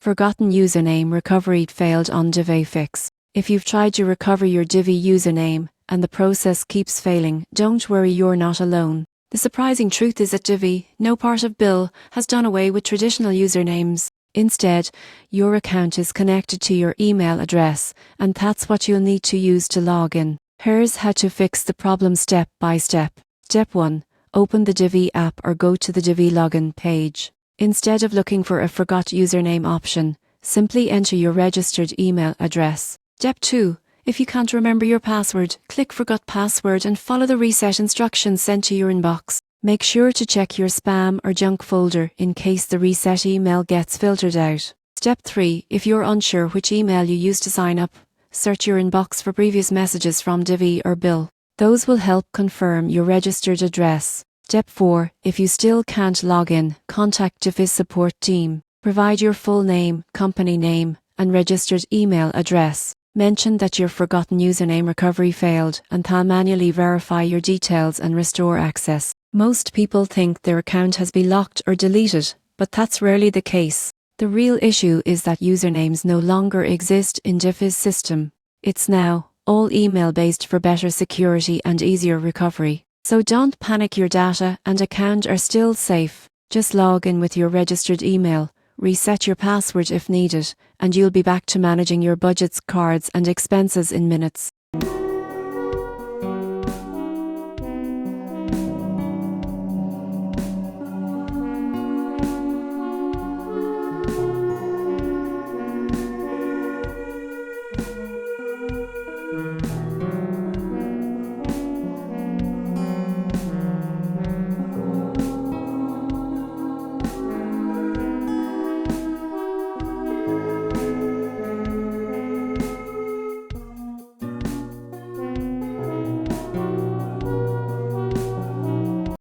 Forgotten username recovery failed on Divvy Fix. If you've tried to recover your Divvy username and the process keeps failing, don't worry, you're not alone. The surprising truth is that Divvy, no part of Bill, has done away with traditional usernames. Instead, your account is connected to your email address, and that's what you'll need to use to log in. Here's how to fix the problem step by step. Step 1. Open the Divvy app or go to the Divvy login page. Instead of looking for a forgot username option, simply enter your registered email address. Step 2. If you can't remember your password, click Forgot Password and follow the reset instructions sent to your inbox. Make sure to check your spam or junk folder in case the reset email gets filtered out. Step 3. If you're unsure which email you used to sign up, search your inbox for previous messages from Divvy or Bill. Those will help confirm your registered address. Step 4. If you still can't log in, contact Divvy's support team. Provide your full name, company name, and registered email address. Mention that your forgotten username recovery failed, and they'll manually verify your details and restore access. Most people think their account has been locked or deleted, but that's rarely the case. The real issue is that usernames no longer exist in Divvy's system. It's now all email-based for better security and easier recovery. So don't panic, your data and account are still safe. Just log in with your registered email, reset your password if needed, and you'll be back to managing your budgets, cards and expenses in minutes.